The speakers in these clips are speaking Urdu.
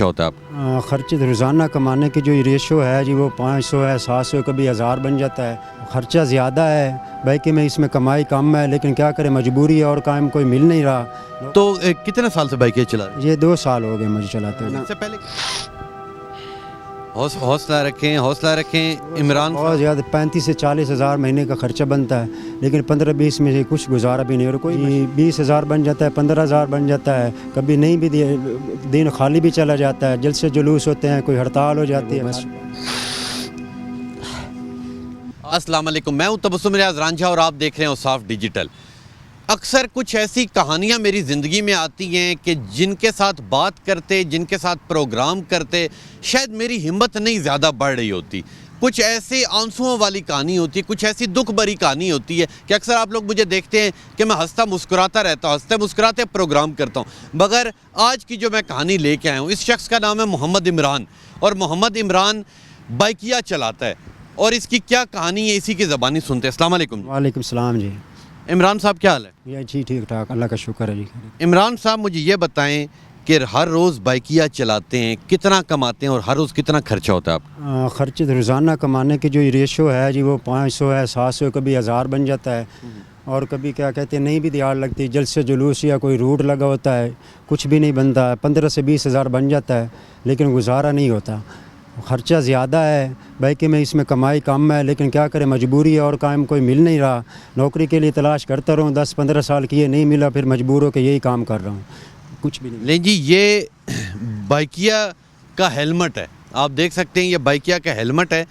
ہوتا ہے آپ؟ خرچے روزانہ کمانے کی جو ریشو ہے جی وہ 500 ہے، 700، کبھی 1000 بن جاتا ہے. خرچہ زیادہ ہے بلکہ میں اس میں کمائی کم ہے، لیکن کیا کریں مجبوری ہے اور کام کوئی مل نہیں رہا. تو کتنے سال سے بائکیں چلا رہے ہیں؟ یہ 2 سال ہو گئے مجھے چلاتے ہوئے. اس سے پہلے حوصلہ رکھیں عمران بہت زیادہ 35 سے 40 ہزار مہینے کا خرچہ بنتا ہے، لیکن 15-20 میں سے کچھ گزارا بھی نہیں ہو رہا. کوئی 20 ہزار بن جاتا ہے، 15 ہزار بن جاتا ہے، کبھی نہیں بھی دن خالی بھی چلا جاتا ہے. جلسے جلوس ہوتے ہیں، کوئی ہڑتال ہو جاتی ہے. بس السلام علیکم، میں ہوں تبسم ریاض رانجھا اور آپ دیکھ رہے ہیں اوصاف ڈیجیٹل. اکثر کچھ ایسی کہانیاں میری زندگی میں آتی ہیں کہ جن کے ساتھ بات کرتے، جن کے ساتھ پروگرام کرتے شاید میری ہمت نہیں زیادہ بڑھ رہی ہوتی. کچھ ایسے آنسوؤں والی کہانی ہوتی ہے، کچھ ایسی دکھ بھری کہانی ہوتی ہے کہ اکثر آپ لوگ مجھے دیکھتے ہیں کہ میں ہنستا مسکراتا رہتا ہوں، ہنستے مسکراتے پروگرام کرتا ہوں. مگر آج کی جو میں کہانی لے کے آیا ہوں، اس شخص کا نام ہے محمد عمران، اور محمد عمران بائکیا چلاتا ہے. اور اس کی کیا کہانی ہے اسی کی زبانی سنتے ہیں. السلام علیکم. وعلیکم السلام جی. عمران صاحب کیا حال ہے؟ یہ جی ٹھیک ٹھاک، اللہ کا شکر ہے جی. عمران صاحب مجھے یہ بتائیں کہ ہر روز بائکیا چلاتے ہیں، کتنا کماتے ہیں اور ہر روز کتنا خرچہ ہوتا ہے آپ؟ خرچے روزانہ کمانے کی جو ریشو ہے جی وہ 500 ہے، 700، کبھی 1000 بن جاتا ہے. اور کبھی کیا کہتے ہیں نہیں بھی دیار لگتی، جلسے جلوس یا کوئی روٹ لگا ہوتا ہے، کچھ بھی نہیں بنتا ہے. 15 سے 20 ہزار بن جاتا ہے، لیکن گزارا نہیں ہوتا. خرچہ زیادہ ہے بلکہ میں اس میں کمائی کم ہے، لیکن کیا کریں مجبوری ہے اور کام کوئی مل نہیں رہا. نوکری کے لیے تلاش کرتا رہا ہوں، 10-15 سال کی یہ نہیں ملا، پھر مجبور ہو کے یہی کام کر رہا ہوں، کچھ بھی نہیں. نہیں جی، یہ بائکیا کا ہیلمٹ ہے، آپ دیکھ سکتے ہیں یہ بائکیا کا ہیلمٹ ہے.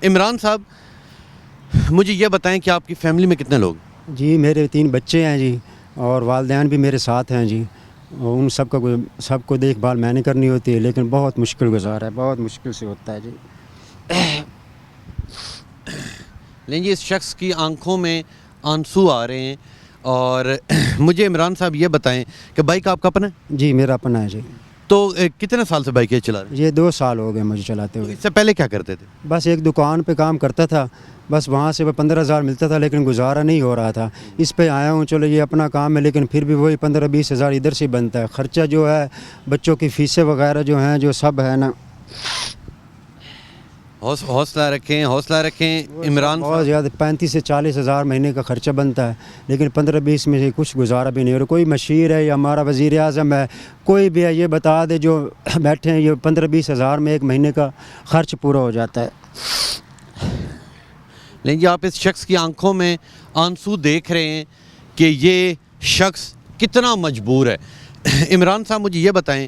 عمران صاحب مجھے یہ بتائیں کہ آپ کی فیملی میں کتنے لوگ؟ جی میرے 3 بچے ہیں جی، اور والدین بھی میرے ساتھ ہیں جی. ان سب کو دیکھ بھال میں نے کرنی ہوتی ہے، لیکن بہت مشکل گزارا ہے، بہت مشکل سے ہوتا ہے جی. نہیں جی، اس شخص کی آنکھوں میں آنسو آ رہے ہیں. اور مجھے عمران صاحب یہ بتائیں کہ بائک آپ کا اپنا ہے؟ جی میرا اپنا ہے جی. تو کتنے سال سے بائکیں چلا رہے ہیں؟ یہ 2 سال ہو گئے مجھے چلاتے ہوئے. اس سے پہلے کیا کرتے تھے؟ بس ایک دکان پہ کام کرتا تھا، بس وہاں سے وہ 15 ہزار ملتا تھا، لیکن گزارا نہیں ہو رہا تھا. اس پہ آیا ہوں، چلو یہ اپنا کام ہے، لیکن پھر بھی وہی 15-20 ہزار ادھر سے بنتا ہے. خرچہ جو ہے بچوں کی فیسیں وغیرہ جو ہیں جو سب ہے نا. حوصلہ رکھیں عمران بہت صاحب. زیادہ 35 سے 40 ہزار مہینے کا خرچہ بنتا ہے، لیکن 15-20 میں سے کچھ گزارا بھی نہیں ہو رہا. کوئی مشیر ہے یا ہمارا وزیر اعظم ہے، کوئی بھی ہے، یہ بتا دے جو بیٹھے ہیں، یہ 15-20 ہزار میں ایک مہینے کا خرچ پورا ہو جاتا ہے. لیکن جی آپ اس شخص کی آنکھوں میں آنسو دیکھ رہے ہیں کہ یہ شخص کتنا مجبور ہے. عمران صاحب مجھے یہ بتائیں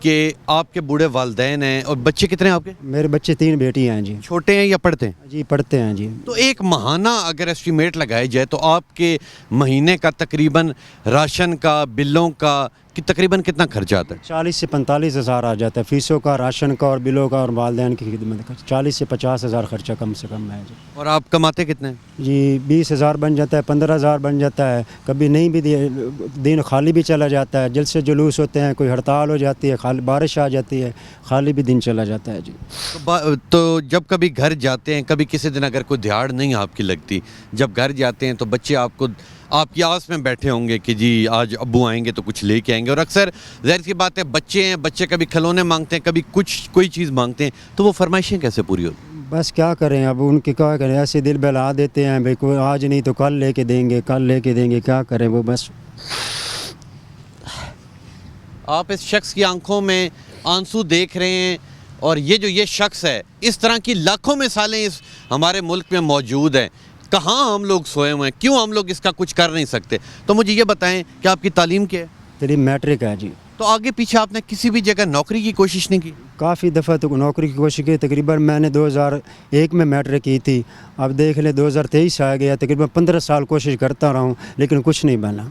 کہ آپ کے بوڑھے والدین ہیں، اور بچے کتنے ہیں آپ کے؟ میرے بچے 3 بیٹی ہیں جی. چھوٹے ہیں یا پڑھتے ہیں؟ جی پڑھتے ہیں جی. تو ایک ماہانہ اگر اسٹیمیٹ لگایا جائے تو آپ کے مہینے کا تقریباً راشن کا، بلوں کا تقریباً کتنا خرچہ آتا ہے؟ 40 سے 45 ہزار آ جاتا ہے، فیسوں کا، راشن کا اور بلوں کا اور والدین کی خدمت کا. 40 سے 50 ہزار خرچہ کم سے کم ہے جی. اور آپ کماتے کتنے ہیں؟ جی 20 ہزار بن جاتا ہے، 15 ہزار بن جاتا ہے، کبھی نہیں بھی دن خالی بھی چلا جاتا ہے. جلسے جلوس ہوتے ہیں، کوئی ہڑتال ہو جاتی ہے، بارش آ جاتی ہے، خالی بھی دن چلا جاتا ہے جی. تو جب کبھی گھر جاتے ہیں، کبھی کسی دن اگر کوئی دیہاڑ نہیں آپ کی لگتی، جب گھر جاتے ہیں تو بچے آپ کی آس میں بیٹھے ہوں گے کہ جی آج ابو آئیں گے تو کچھ لے کے آئیں گے. اور اکثر ظاہر سی بات ہے بچے ہیں، بچے کبھی کھلونے مانگتے ہیں، کبھی کوئی چیز مانگتے ہیں، تو وہ فرمائشیں کیسے پوری ہوتی؟ بس کیا کریں، اب ان کی کیا کریں، ایسے دل بہلا دیتے ہیں بھائی کوئی آج نہیں تو کل لے کے دیں گے، کل لے کے دیں گے، کیا کریں وہ بس. آپ اس شخص کی آنکھوں میں آنسو دیکھ رہے ہیں، اور یہ شخص ہے، اس طرح کی لاکھوں مثالیں اس ہمارے ملک میں موجود ہیں. کہاں ہم لوگ سوئے ہوئے ہیں، کیوں ہم لوگ اس کا کچھ کر نہیں سکتے؟ تو مجھے یہ بتائیں کہ آپ کی تعلیم کیا ہے؟ تعلیم میٹرک ہے جی. تو آگے پیچھے آپ نے کسی بھی جگہ نوکری کی کوشش نہیں کی؟ کافی دفعہ تو نوکری کی کوشش کی، تقریباً میں نے 2001 میں میٹرک کی تھی. اب دیکھ لیں 2023 آ گیا، تقریباً 15 سال کوشش کرتا رہا ہوں، لیکن کچھ نہیں بنا.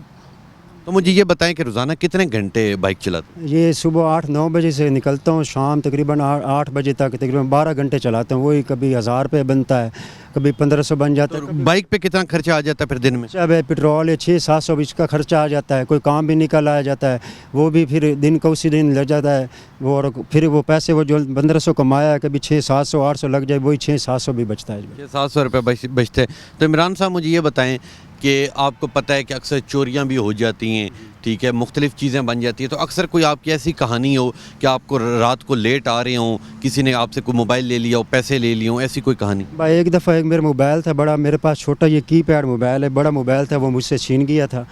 تو مجھے یہ بتائیں کہ روزانہ کتنے گھنٹے بائک چلاتے ہیں؟ یہ صبح 8-9 بجے سے نکلتا ہوں، شام تقریباً 8 بجے تک تقریباً 12 گھنٹے چلاتا ہوں. وہی کبھی 1000 روپے بنتا ہے، کبھی 1500 بن جاتا ہے. بائک پہ کتنا خرچہ آ جاتا ہے پھر دن میں؟ جب پیٹرول 600-700 اس کا خرچہ آ جاتا ہے، کوئی کام بھی نکل آ جاتا ہے، وہ بھی پھر دن کا اسی دن لگ جاتا ہے. وہ اور پھر وہ پیسے وہ جو 1500 کمایا ہے، کبھی 600-700-800 لگ جائے، وہی 600-700 بھی بچتا ہے. 600-700 روپے بچتے ہیں. تو عمران صاحب مجھے یہ بتائیں کہ آپ کو پتہ ہے کہ اکثر چوریاں بھی ہو جاتی ہیں, ٹھیک ہے, مختلف چیزیں بن جاتی ہیں, تو اکثر کوئی آپ کی ایسی کہانی ہو کہ آپ کو رات کو لیٹ آ رہے ہوں, کسی نے آپ سے کوئی موبائل لے لیا ہو, پیسے لے لیے ہوں, ایسی کوئی کہانی؟ بھائی ایک دفعہ ایک میرا موبائل تھا بڑا, میرے پاس چھوٹا یہ کی پیڈ موبائل ہے, بڑا موبائل تھا وہ مجھ سے چھین گیا تھا.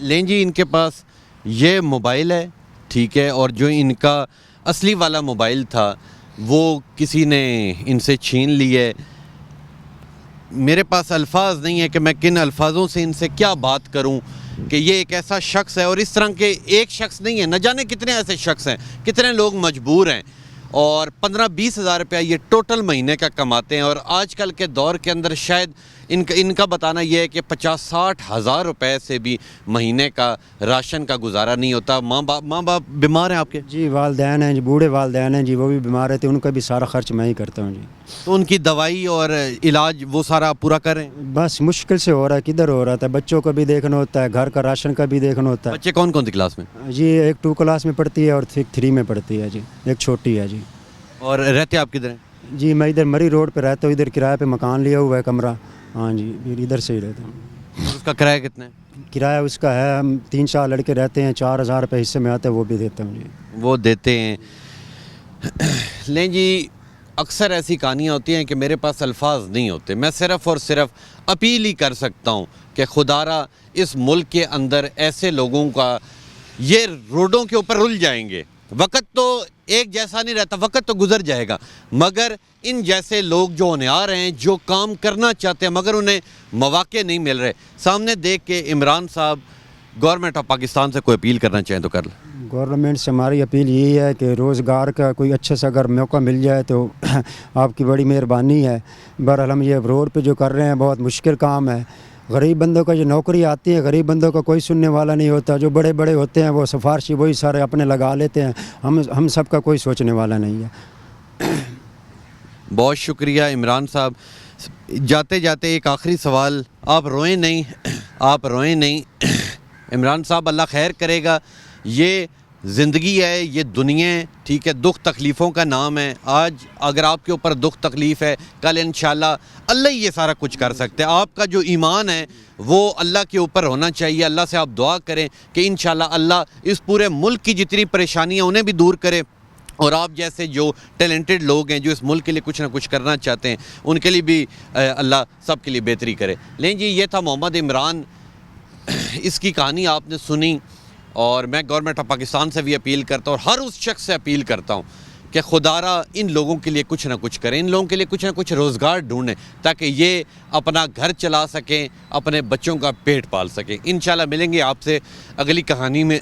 لیں جی, ان کے پاس یہ موبائل ہے, ٹھیک ہے, اور جو ان کا اصلی والا موبائل تھا وہ کسی نے ان سے چھین لی ہے. میرے پاس الفاظ نہیں ہے کہ میں کن الفاظوں سے ان سے کیا بات کروں کہ یہ ایک ایسا شخص ہے, اور اس طرح کے ایک شخص نہیں ہے, نہ جانے کتنے ایسے شخص ہیں, کتنے لوگ مجبور ہیں, اور 15-20 ہزار روپیہ یہ ٹوٹل مہینے کا کماتے ہیں. اور آج کل کے دور کے اندر شاید ان کا بتانا یہ ہے کہ 50-60 ہزار روپے سے بھی مہینے کا راشن کا گزارا نہیں ہوتا. ماں باپ بیمار ہیں آپ کے؟ جی والدین ہیں جی, بوڑھے والدین ہیں جی, وہ بھی بیمار رہتے ہیں, ان کا بھی سارا خرچ میں ہی کرتا ہوں جی. تو ان کی دوائی اور علاج وہ سارا پورا کریں؟ بس مشکل سے ہو رہا ہے, کدھر ہو رہا تھا, بچوں کا بھی دیکھنا ہوتا ہے, گھر کا راشن کا بھی دیکھنا ہوتا ہے. بچے کون کون سی کلاس میں؟ جی ایک 2 کلاس میں پڑھتی ہے اور 3 میں پڑھتی ہے جی, ایک چھوٹی ہے جی. اور رہتے آپ کدھر ہیں؟ جی میں ادھر مری روڈ پہ رہتا ہوں, ادھر کرایہ پہ مکان لیا ہوا ہے, کمرہ. ہاں جی, پھر ادھر سے ہی رہتا ہوں. اس کا کرایہ کتنا ہے؟ کرایہ اس کا ہے, ہم 3-4 لڑکے رہتے ہیں, 4,000 روپے حصے میں آتا ہے, وہ بھی دیتا ہوں جی. وہ دیتے ہیں. لیں جی, اکثر ایسی کہانیاں ہوتی ہیں کہ میرے پاس الفاظ نہیں ہوتے, میں صرف اور صرف اپیل ہی کر سکتا ہوں کہ خدا را اس ملک کے اندر ایسے لوگوں کا, یہ روڈوں کے اوپر رل جائیں گے, وقت تو ایک جیسا نہیں رہتا, وقت تو گزر جائے گا, مگر ان جیسے لوگ جو ہونہار ہیں, جو کام کرنا چاہتے ہیں مگر انہیں مواقع نہیں مل رہے, سامنے دیکھ کے عمران صاحب گورنمنٹ آف پاکستان سے کوئی اپیل کرنا چاہیں تو کر لیں. گورنمنٹ سے ہماری اپیل یہی ہے کہ روزگار کا کوئی اچھے سے اگر موقع مل جائے تو آپ کی بڑی مہربانی ہے. بہرحال ہم یہ روڈ پہ جو کر رہے ہیں بہت مشکل کام ہے. غریب بندوں کا جو نوکری آتی ہے, غریب بندوں کا کوئی سننے والا نہیں ہوتا. جو بڑے بڑے ہوتے ہیں وہ سفارشی وہی سارے اپنے لگا لیتے ہیں, ہم سب کا کوئی سوچنے والا نہیں ہے. بہت شکریہ عمران صاحب. جاتے جاتے ایک آخری سوال, آپ روئیں نہیں, آپ روئیں نہیں. عمران صاحب اللہ خیر کرے گا, یہ زندگی ہے, یہ دنیا ہے, ٹھیک ہے, دکھ تکلیفوں کا نام ہے. آج اگر آپ کے اوپر دکھ تکلیف ہے, کل انشاءاللہ اللہ ہی یہ سارا کچھ کر سکتے ہیں. آپ کا جو ایمان ہے وہ اللہ کے اوپر ہونا چاہیے. اللہ سے آپ دعا کریں کہ انشاءاللہ اللہ اس پورے ملک کی جتنی پریشانیاں انہیں بھی دور کرے, اور آپ جیسے جو ٹیلنٹڈ لوگ ہیں جو اس ملک کے لیے کچھ نہ کچھ کرنا چاہتے ہیں ان کے لیے بھی اللہ سب کے لیے بہتری کرے. لیں جی, یہ تھا محمد عمران, اس کی کہانی آپ نے سنی, اور میں گورنمنٹ آف پاکستان سے بھی اپیل کرتا ہوں, اور ہر اس شخص سے اپیل کرتا ہوں کہ خدا را ان لوگوں کے لیے کچھ نہ کچھ کریں, ان لوگوں کے لیے کچھ نہ کچھ روزگار ڈھونڈیں تاکہ یہ اپنا گھر چلا سکیں, اپنے بچوں کا پیٹ پال سکیں. انشاءاللہ ملیں گے آپ سے اگلی کہانی میں.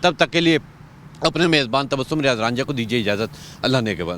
تب تک کے لیے اپنے میزبان تبسم ریاض رانجھا کو دیجیے اجازت. اللہ نے کے بعد.